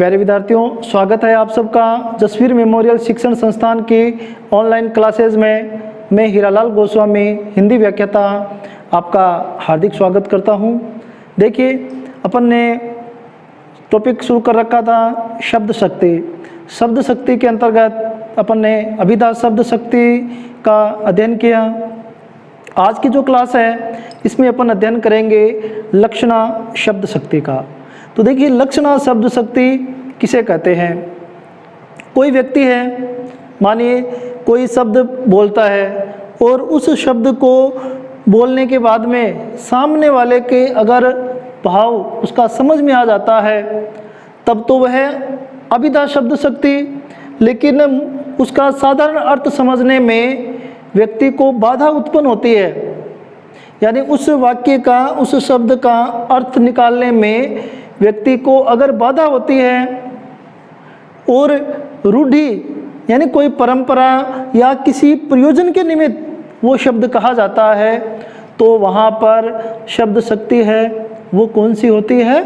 प्यारे विद्यार्थियों, स्वागत है आप सबका जसवीर मेमोरियल शिक्षण संस्थान की ऑनलाइन क्लासेज में। मैं हीरालाल गोस्वामी, हिंदी व्याख्याता, आपका हार्दिक स्वागत करता हूं। देखिए, अपन ने टॉपिक शुरू कर रखा था शब्द शक्ति। शब्द शक्ति के अंतर्गत अपन ने अभिधा शब्द शक्ति का अध्ययन किया। आज की जो क्लास है इसमें अपन अध्ययन करेंगे लक्षणा शब्द शक्ति का। तो देखिए, लक्षणा शब्द शक्ति किसे कहते हैं? कोई व्यक्ति है, मानिए कोई शब्द बोलता है और उस शब्द को बोलने के बाद में सामने वाले के अगर भाव उसका समझ में आ जाता है तब तो वह अभिधा शब्द शक्ति, लेकिन उसका साधारण अर्थ समझने में व्यक्ति को बाधा उत्पन्न होती है। यानी उस वाक्य का, उस शब्द का अर्थ निकालने में व्यक्ति को अगर बाधा होती है और रूढ़ि यानी कोई परंपरा या किसी प्रयोजन के निमित्त वो शब्द कहा जाता है तो वहाँ पर शब्द शक्ति है वो कौन सी होती है?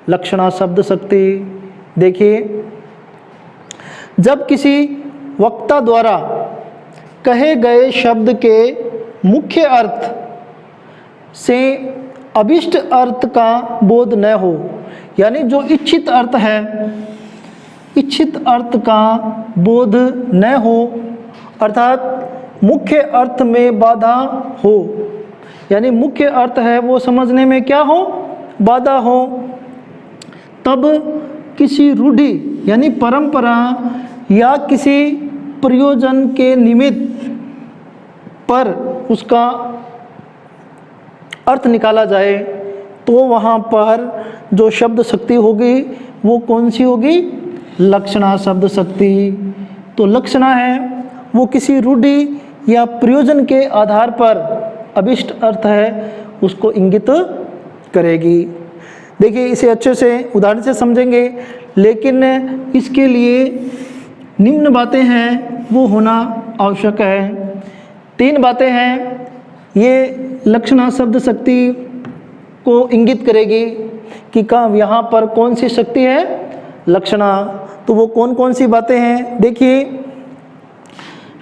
लक्षणा शब्द शक्ति। देखिए, जब किसी वक्ता द्वारा कहे गए शब्द के मुख्य अर्थ से अभिष्ट अर्थ का बोध न हो, यानी जो इच्छित अर्थ है, इच्छित अर्थ का बोध न हो, अर्थात मुख्य अर्थ में बाधा हो, यानी मुख्य अर्थ है वो समझने में क्या हो? बाधा हो, तब किसी रूढ़ि यानी परंपरा या किसी प्रयोजन के निमित्त पर उसका अर्थ निकाला जाए तो वहाँ पर जो शब्द शक्ति होगी वो कौन सी होगी? लक्षणा शब्द शक्ति। तो लक्षणा है वो किसी रूढ़ि या प्रयोजन के आधार पर अभिष्ट अर्थ है उसको इंगित करेगी। देखिए, इसे अच्छे से उदाहरण से समझेंगे, लेकिन इसके लिए निम्न बातें हैं वो होना आवश्यक है। 3 बातें हैं ये लक्षणा शब्द शक्ति को इंगित करेगी कि यहाँ पर कौन सी शक्ति है? लक्षणा। तो वो कौन कौन सी बातें हैं? देखिए,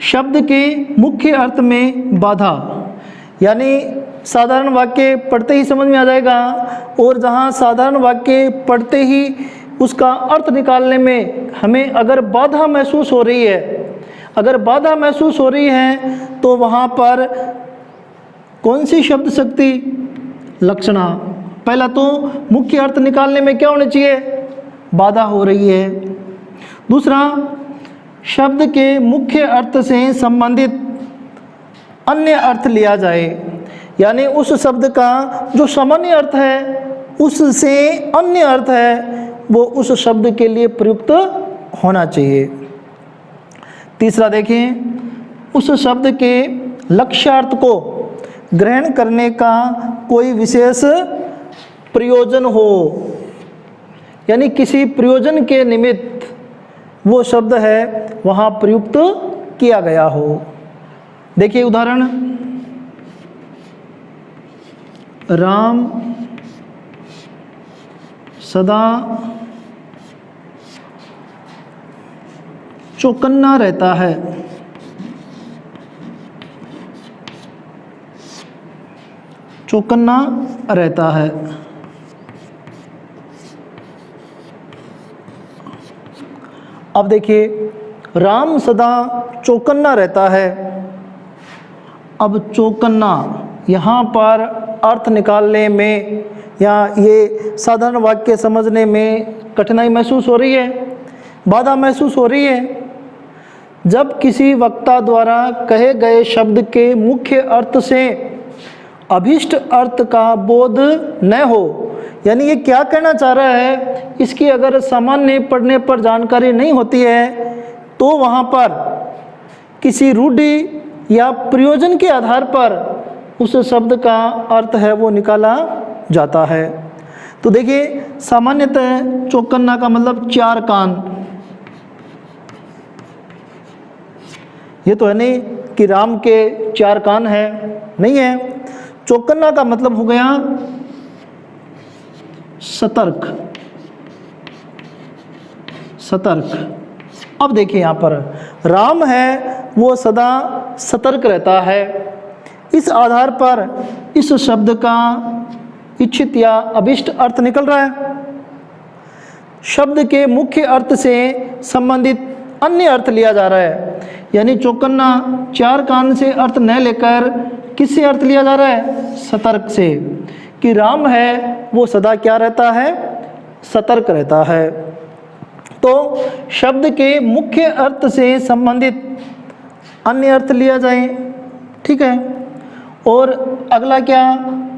शब्द के मुख्य अर्थ में बाधा, यानी साधारण वाक्य पढ़ते ही समझ में आ जाएगा और जहाँ साधारण वाक्य पढ़ते ही उसका अर्थ निकालने में हमें अगर बाधा महसूस हो रही है, अगर बाधा महसूस हो रही है तो वहाँ पर कौन सी शब्द शक्ति? लक्षणा। पहला तो मुख्य अर्थ निकालने में क्या होना चाहिए? बाधा हो रही है। दूसरा, शब्द के मुख्य अर्थ से संबंधित अन्य अर्थ लिया जाए, यानी उस शब्द का जो सामान्य अर्थ है उससे अन्य अर्थ है वो उस शब्द के लिए प्रयुक्त होना चाहिए। तीसरा देखें, उस शब्द के लक्ष्यार्थ को ग्रहण करने का कोई विशेष प्रयोजन हो, यानी किसी प्रयोजन के निमित्त वो शब्द है वहाँ प्रयुक्त किया गया हो। देखिए उदाहरण, राम सदा चौकन्ना रहता है। चौकन्ना रहता है। अब देखिए, राम सदा चौकन्ना रहता है। अब चौकन्ना यहाँ पर अर्थ निकालने में या ये साधारण वाक्य समझने में कठिनाई महसूस हो रही है, बाधा महसूस हो रही है। जब किसी वक्ता द्वारा कहे गए शब्द के मुख्य अर्थ से अभिष्ट अर्थ का बोध न हो, यानी ये क्या कहना चाह रहा है, इसकी अगर सामान्य पढ़ने पर जानकारी नहीं होती है तो वहाँ पर किसी रूढ़ि या प्रयोजन के आधार पर उस शब्द का अर्थ है वो निकाला जाता है। तो देखिए, सामान्यतः चौकन्ना का मतलब 4 कान। ये तो है नहीं कि राम के 4 कान है, नहीं है। चौकन्ना का मतलब हो गया सतर्क। सतर्क। अब देखिए यहाँ पर राम है वो सदा सतर्क रहता है। इस आधार पर इस शब्द का इच्छित या अभिष्ट अर्थ निकल रहा है। शब्द के मुख्य अर्थ से संबंधित अन्य अर्थ लिया जा रहा है, यानी चौकन्ना चार कान से अर्थ न लेकर किससे अर्थ लिया जा रहा है? सतर्क से, कि राम है वो सदा क्या रहता है? सतर्क रहता है। तो शब्द के मुख्य अर्थ से संबंधित अन्य अर्थ लिया जाए, ठीक है। और अगला क्या?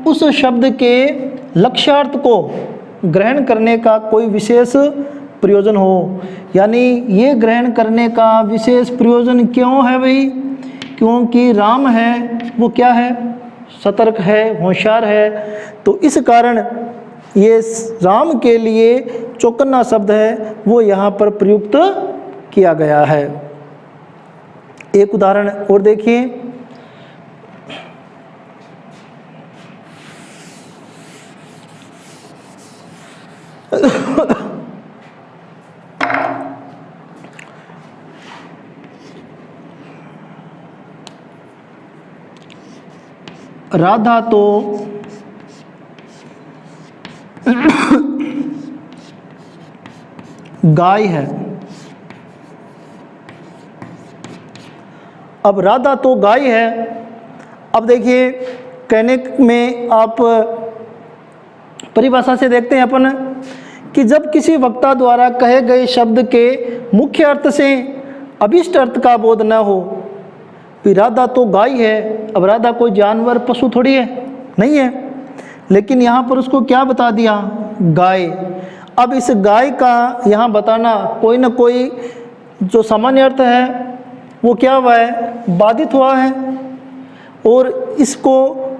उस शब्द के लक्ष्यार्थ को ग्रहण करने का कोई विशेष प्रयोजन हो, यानी ये ग्रहण करने का विशेष प्रयोजन क्यों है भाई? क्योंकि राम है वो क्या है? सतर्क है, होशियार है। तो इस कारण ये राम के लिए चौकन्ना शब्द है वो यहाँ पर प्रयुक्त किया गया है। एक उदाहरण और देखिए, राधा तो गाय है। अब राधा तो गाय है। अब देखिए कहने में आप परिभाषा से देखते हैं अपन कि जब किसी वक्ता द्वारा कहे गए शब्द के मुख्य अर्थ से अभिष्ट अर्थ का बोध न हो, कि राधा तो गाय है। अब राधा कोई जानवर पशु थोड़ी है, नहीं है, लेकिन यहाँ पर उसको क्या बता दिया? गाय। अब इस गाय का यहाँ बताना कोई ना कोई जो सामान्य अर्थ है वो क्या हुआ है? बाधित हुआ है। और इसको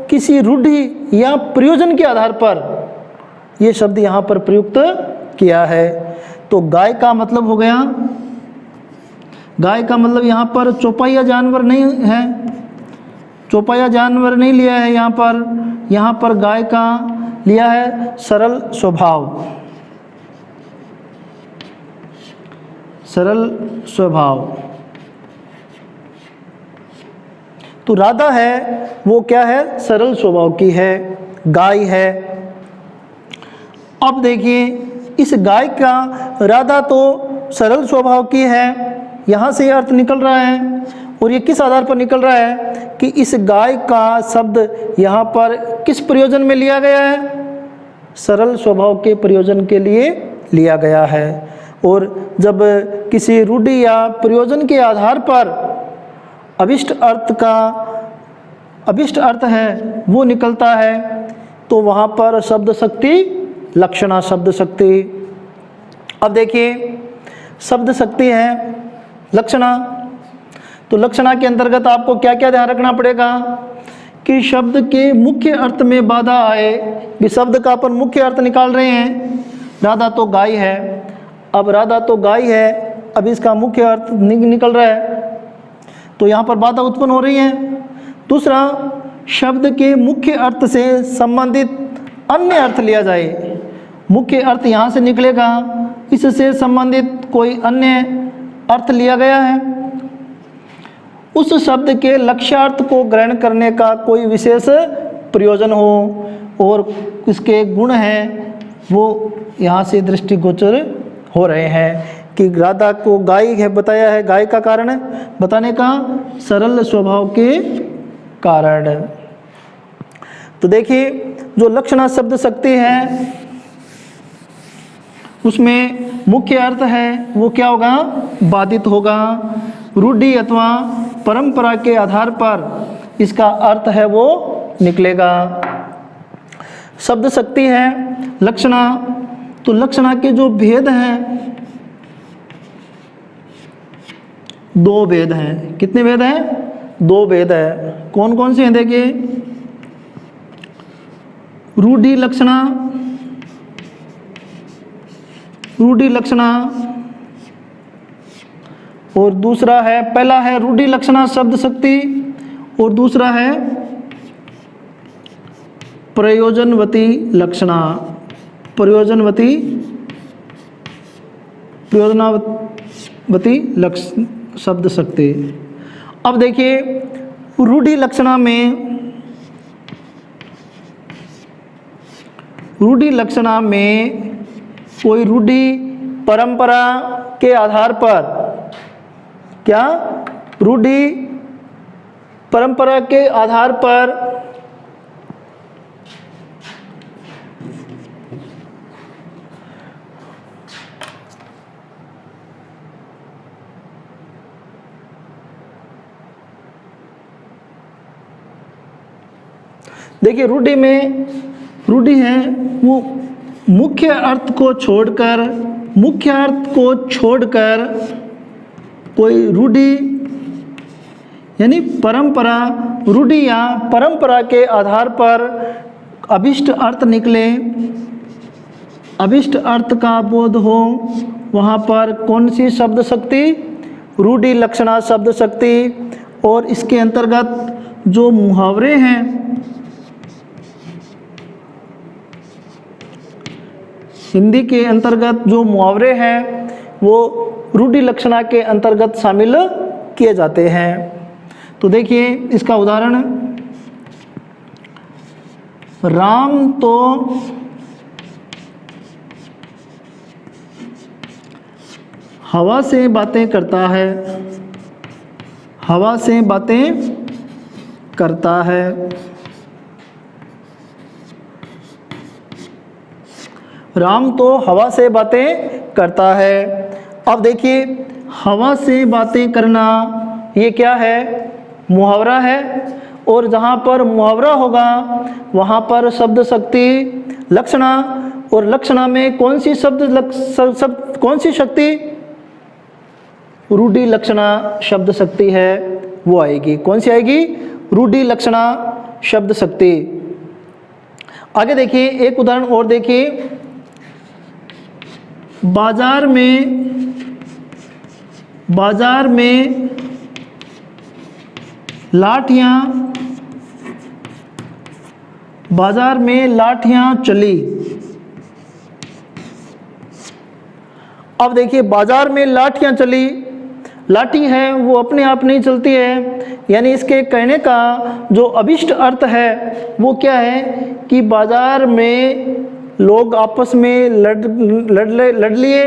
किसी रूढ़ि या प्रयोजन के आधार पर ये शब्द यहाँ पर प्रयुक्त किया है। तो गाय का मतलब हो गया, गाय का मतलब यहाँ पर चौपाया जानवर नहीं है, चौपाया जानवर नहीं लिया है यहाँ पर गाय का लिया है सरल स्वभाव, सरल स्वभाव। तो राधा है वो क्या है? सरल स्वभाव की है, गाय है। अब देखिए इस गाय का राधा तो सरल स्वभाव की है, यहाँ से अर्थ निकल रहा है। और ये किस आधार पर निकल रहा है? कि इस गाय का शब्द यहाँ पर किस प्रयोजन में लिया गया है? सरल स्वभाव के प्रयोजन के लिए लिया गया है। और जब किसी रूढ़ि या प्रयोजन के आधार पर अभिष्ट अर्थ है वो निकलता है, तो वहाँ पर शब्द शक्ति, लक्षणा शब्द शक्ति। अब देखिए शब्द शक्ति है, लक्षणा। तो लक्षणा के अंतर्गत आपको क्या क्या ध्यान रखना पड़ेगा? कि शब्द के मुख्य अर्थ में बाधा आए। कि शब्द का अपन मुख्य अर्थ निकाल रहे हैं, राधा तो गाय है। अब राधा तो गाय है, अब इसका मुख्य अर्थ निकल रहा है, तो यहाँ पर बाधा उत्पन्न हो रही है। दूसरा, शब्द के मुख्य अर्थ से संबंधित अन्य अर्थ लिया जाए। मुख्य अर्थ यहाँ से निकलेगा, इससे संबंधित कोई अन्य अर्थ लिया गया है। उस शब्द के लक्ष्यार्थ को ग्रहण करने का कोई विशेष प्रयोजन हो, और इसके गुण हैं वो यहाँ से दृष्टिगोचर हो रहे हैं। कि राधा को गाय है बताया है, गाय का कारण है बताने का सरल स्वभाव के कारण। तो देखिए जो लक्षणा शब्द शक्ति है उसमें मुख्य अर्थ है वो क्या होगा? बाधित होगा। रूढ़ि अथवा परंपरा के आधार पर इसका अर्थ है वो निकलेगा। शब्द शक्ति है, लक्षणा। तो लक्षणा के जो भेद हैं, दो भेद हैं। कितने भेद हैं? दो भेद है। कौन कौन से हैं? देखिए, रूढ़ि लक्षणा, रूढ़ि लक्षणा, और दूसरा है, पहला है रूढ़ि लक्षणा शब्द शक्ति, और दूसरा है प्रयोजनवती लक्षणा, प्रयोजनवती प्रयोजनावती शब्द शक्ति। अब देखिए रूढ़ि लक्षणा में कोई रूढ़ि परंपरा के आधार पर, क्या रूढ़ि परंपरा के आधार पर देखिए रूढ़ि है वो मुख्य अर्थ को छोड़कर कोई रूढ़ि यानी परंपरा, रूढ़ि या परंपरा के आधार पर अभिष्ट अर्थ का बोध हो, वहाँ पर कौन सी शब्द शक्ति? रूढ़ि लक्षणा शब्द शक्ति। और इसके अंतर्गत जो मुहावरे हैं, हिंदी के अंतर्गत जो मुहावरे हैं वो रूढ़ि लक्षणा के अंतर्गत शामिल किए जाते हैं। तो देखिए इसका उदाहरण, राम तो हवा से बातें करता है, हवा से बातें करता है। राम तो हवा से बातें करता है। अब देखिए हवा से बातें करना ये क्या है? मुहावरा है। और जहाँ पर मुहावरा होगा वहाँ पर शब्द शक्ति लक्षणा, और लक्षणा में कौन सी कौन सी शक्ति? रूढ़ि लक्षणा शब्द शक्ति है वो आएगी। कौन सी आएगी? रूढ़ि लक्षणा शब्द शक्ति। आगे देखिए एक उदाहरण और देखिए, बाजार में लाठियां चली। अब देखिए बाजार में लाठियां चली, लाठी है वो अपने आप नहीं चलती है, यानी इसके कहने का जो अभिष्ट अर्थ है वो क्या है कि बाजार में लोग आपस में लड़ लिए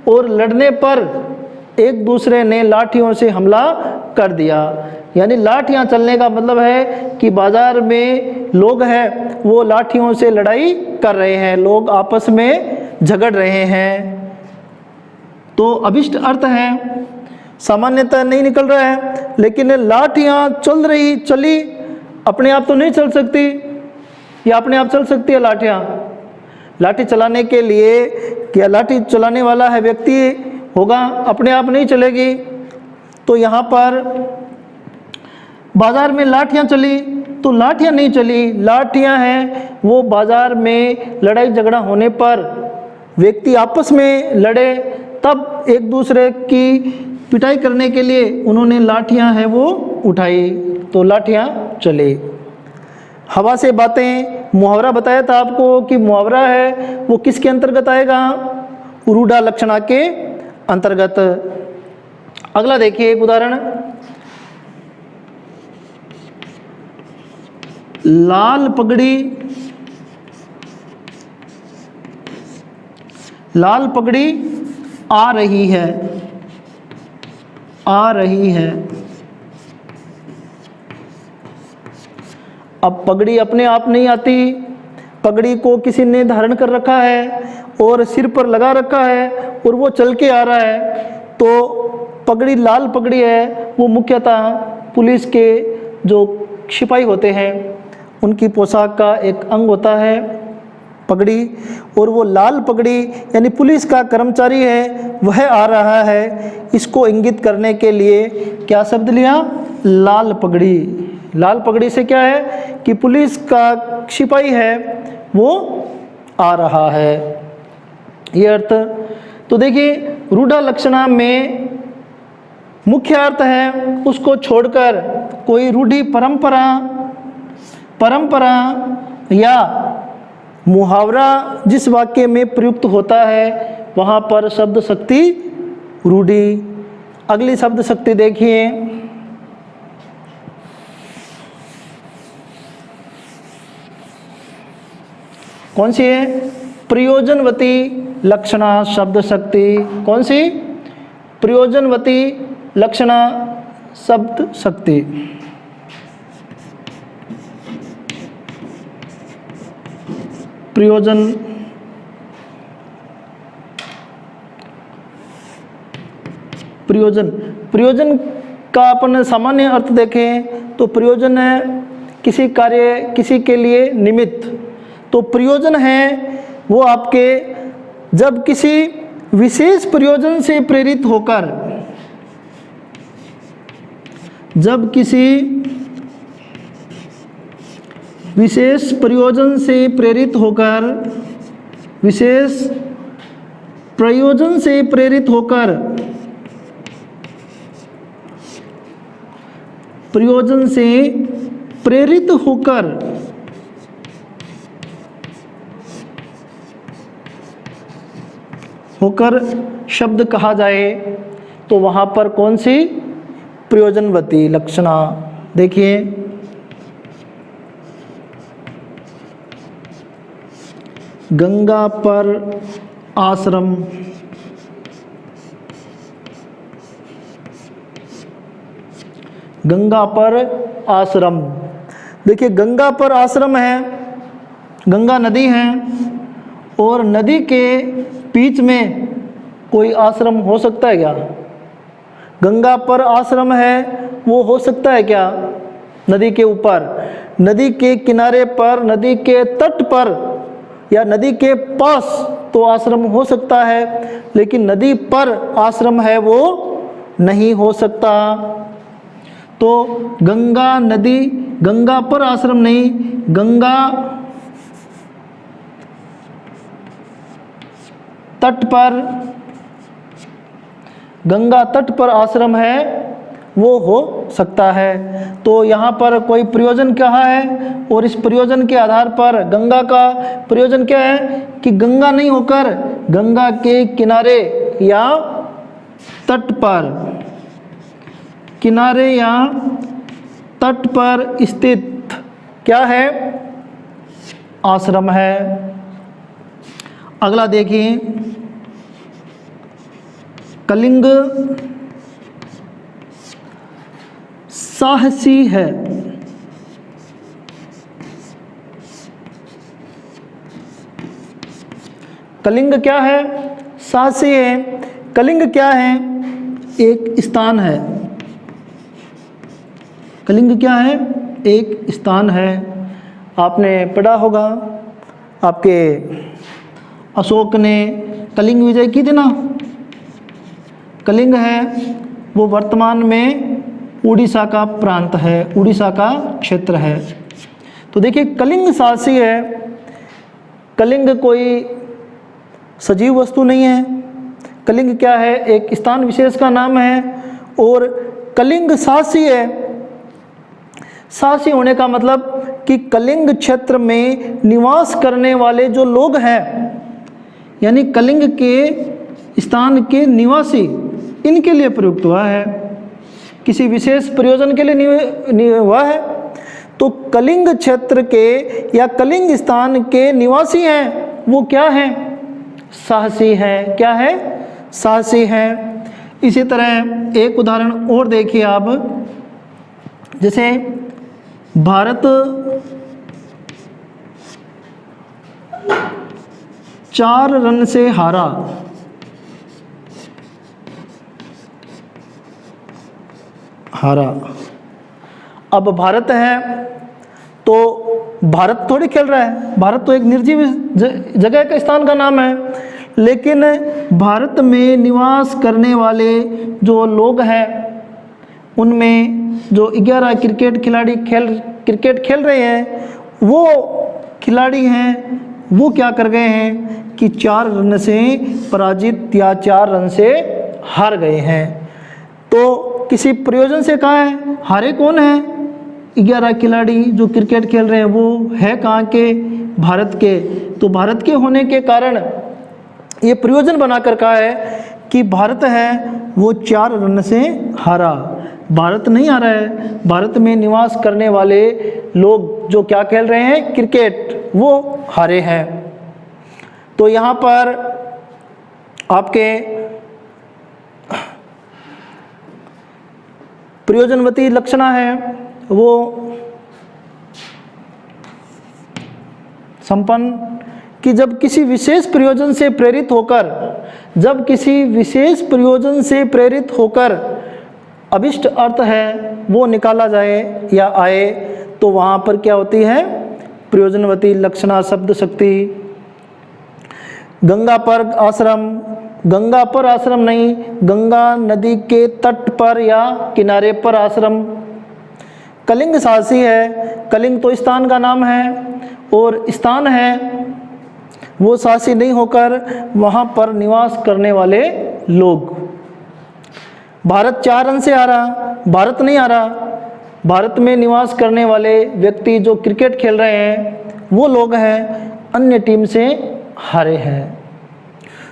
और लड़ने पर एक दूसरे ने लाठियों से हमला कर दिया। यानी लाठियां चलने का मतलब है कि बाजार में लोग हैं वो लाठियों से लड़ाई कर रहे हैं, लोग आपस में झगड़ रहे हैं। तो अभिष्ट अर्थ है, सामान्यतः नहीं निकल रहा है, लेकिन लाठियां चली, अपने आप तो नहीं चल सकती, या अपने आप चल सकती है लाठियां? लाठी चलाने के लिए क्या लाठी चलाने वाला है व्यक्ति होगा, अपने आप नहीं चलेगी। तो यहाँ पर बाजार में लाठियाँ चली, तो लाठियाँ नहीं चली, लाठियाँ हैं वो बाजार में लड़ाई झगड़ा होने पर व्यक्ति आपस में लड़े, तब एक दूसरे की पिटाई करने के लिए उन्होंने लाठियाँ हैं वो उठाई, तो लाठियाँ चली। हवा से बातें, मुहावरा बताया था आपको कि मुहावरा है वो किसके अंतर्गत आएगा? रूढ़ा लक्षणा के अंतर्गत। अगला देखिए एक उदाहरण, लाल पगड़ी आ रही है। अब पगड़ी अपने आप नहीं आती, पगड़ी को किसी ने धारण कर रखा है और सिर पर लगा रखा है और वो चल के आ रहा है। तो पगड़ी, लाल पगड़ी है वो मुख्यतः पुलिस के जो सिपाही होते हैं उनकी पोशाक का एक अंग होता है पगड़ी, और वो लाल पगड़ी यानी पुलिस का कर्मचारी है वह आ रहा है, इसको इंगित करने के लिए क्या शब्द लिया? लाल पगड़ी। लाल पगड़ी से क्या है कि पुलिस का सिपाही है वो आ रहा है, ये अर्थ। तो देखिए रूढ़ा लक्षणा में मुख्य अर्थ है उसको छोड़कर कोई रूढ़ि परंपरा या मुहावरा जिस वाक्य में प्रयुक्त होता है वहाँ पर शब्द शक्ति रूढ़ी। अगली शब्द शक्ति देखिए, कौन सी है? प्रयोजनवती लक्षणा शब्द शक्ति। कौन सी? प्रयोजनवती लक्षणा शब्द शक्ति। प्रयोजन प्रयोजन प्रयोजन का अपन सामान्य अर्थ देखें तो प्रयोजन है किसी कार्य, किसी के लिए निमित्त। तो प्रयोजन है वो आपके जब किसी विशेष प्रयोजन से प्रेरित होकर, जब किसी विशेष प्रयोजन से प्रेरित होकर, विशेष प्रयोजन से प्रेरित होकर, प्रयोजन से प्रेरित होकर शब्द कहा जाए तो वहां पर कौन सी? प्रयोजनवती लक्षणा। देखिए, गंगा पर आश्रम, गंगा पर आश्रम। देखिए, गंगा पर आश्रम है, गंगा नदी है और नदी के बीच में कोई आश्रम हो सकता है क्या? गंगा पर आश्रम है वो हो सकता है क्या? नदी के ऊपर, नदी के किनारे पर, नदी के तट पर या नदी के पास तो आश्रम हो सकता है, लेकिन नदी पर आश्रम है वो नहीं हो सकता। तो गंगा नदी, गंगा पर आश्रम नहीं, गंगा तट पर, गंगा तट पर आश्रम है वो हो सकता है। तो यहाँ पर कोई प्रयोजन कहा है और इस प्रयोजन के आधार पर गंगा का प्रयोजन क्या है कि गंगा नहीं होकर गंगा के किनारे या तट पर, किनारे या तट पर स्थित क्या है? आश्रम है। अगला देखिए, कलिंग साहसी है। कलिंग क्या है? साहसी है। कलिंग क्या है? एक स्थान है। कलिंग क्या है? एक स्थान है। आपने पढ़ा होगा, आपके अशोक ने कलिंग विजय की थी ना। कलिंग है वो वर्तमान में उड़ीसा का प्रांत है, उड़ीसा का क्षेत्र है। तो देखिए, कलिंग साहसी है। कलिंग कोई सजीव वस्तु नहीं है। कलिंग क्या है? एक स्थान विशेष का नाम है। और कलिंग साहसी है। साहसी होने का मतलब कि कलिंग क्षेत्र में निवास करने वाले जो लोग हैं, यानी कलिंग के स्थान के निवासी, इनके लिए प्रयुक्त हुआ है, किसी विशेष प्रयोजन के लिए हुआ है। तो कलिंग क्षेत्र के या कलिंग स्थान के निवासी हैं वो क्या हैं? साहसी हैं। क्या है? साहसी हैं। इसी तरह एक उदाहरण और देखिए आप, जैसे भारत 4 रन से हारा। अब भारत है तो भारत थोड़ी खेल रहा है, भारत तो एक निर्जीव जगह का स्थान का नाम है। लेकिन भारत में निवास करने वाले जो लोग हैं उनमें जो 11 क्रिकेट खिलाड़ी क्रिकेट खेल रहे हैं, वो खिलाड़ी हैं वो क्या कर गए हैं कि 4 रन से पराजित या 4 रन से हार गए हैं। तो किसी प्रयोजन से कहाँ है? हारे कौन है? 11 खिलाड़ी जो क्रिकेट खेल रहे हैं वो है कहाँ के? भारत के। तो भारत के होने के कारण ये प्रयोजन बनाकर कहा है कि भारत है वो 4 रन से हारा। भारत नहीं हारा है, भारत में निवास करने वाले लोग जो क्या खेल रहे हैं, क्रिकेट, वो हारे हैं। तो यहाँ पर आपके प्रयोजनवती लक्षणा है वो संपन्न कि जब किसी विशेष प्रयोजन से प्रेरित होकर अभिष्ट अर्थ है वो निकाला जाए या आए, तो वहाँ पर क्या होती है, प्रयोजनवती लक्षणा शब्द शक्ति। गंगा पर आश्रम नहीं, गंगा नदी के तट पर या किनारे पर आश्रम। कलिंग साहसी है, कलिंग तो स्थान का नाम है और स्थान है वो साहसी नहीं होकर वहाँ पर निवास करने वाले लोग। भारत 4 रन से हारा, भारत नहीं हारा, भारत में निवास करने वाले व्यक्ति जो क्रिकेट खेल रहे हैं वो लोग हैं, अन्य टीम से हारे हैं।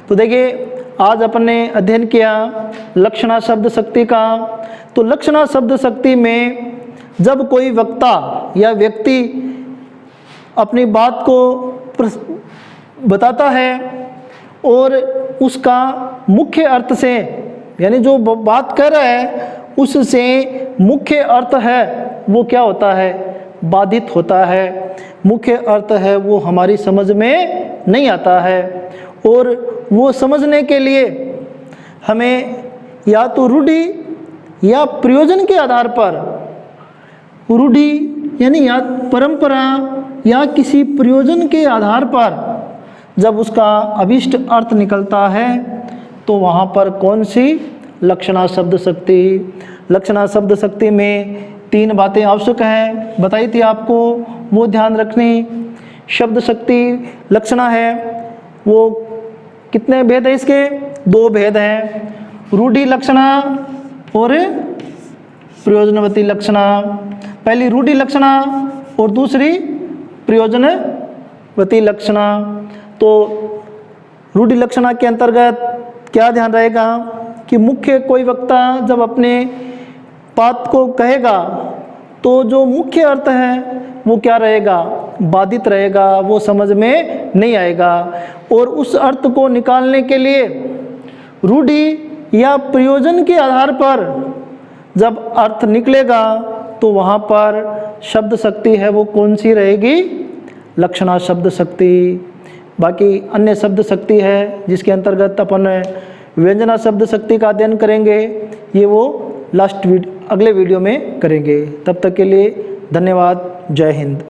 तो देखिए आज अपन ने अध्ययन किया लक्षणा शब्द शक्ति का। तो लक्षणा शब्द शक्ति में जब कोई वक्ता या व्यक्ति अपनी बात को बताता है और उसका मुख्य अर्थ से, यानी जो बात कर रहा है उससे मुख्य अर्थ है वो क्या होता है, बाधित होता है। मुख्य अर्थ है वो हमारी समझ में नहीं आता है और वो समझने के लिए हमें या तो रूढ़ि या प्रयोजन के आधार पर, रूढ़ि यानी या परंपरा या किसी प्रयोजन के आधार पर जब उसका अभिष्ट अर्थ निकलता है तो वहाँ पर कौन सी लक्षणा शब्द शक्ति। लक्षणा शब्द शक्ति में 3 बातें आवश्यक हैं, बताई थी आपको, वो ध्यान रखनी। शब्द शक्ति लक्षणा है वो कितने भेद हैं इसके, 2 भेद हैं, रूढ़ि लक्षणा और प्रयोजनवती लक्षणा। पहली रूढ़ि लक्षणा और दूसरी प्रयोजनवती लक्षणा। तो रूढ़ि लक्षणा के अंतर्गत क्या ध्यान रहेगा कि मुख्य कोई वक्ता जब अपने बात को कहेगा तो जो मुख्य अर्थ है वो क्या रहेगा, बाधित रहेगा, वो समझ में नहीं आएगा। और उस अर्थ को निकालने के लिए रूढ़ि या प्रयोजन के आधार पर जब अर्थ निकलेगा तो वहाँ पर शब्द शक्ति है वो कौन सी रहेगी, लक्षणा शब्द शक्ति। बाकी अन्य शब्द शक्ति है जिसके अंतर्गत अपन व्यंजना शब्द शक्ति का अध्ययन करेंगे, ये वो अगले वीडियो में करेंगे। तब तक के लिए धन्यवाद। जय हिंद।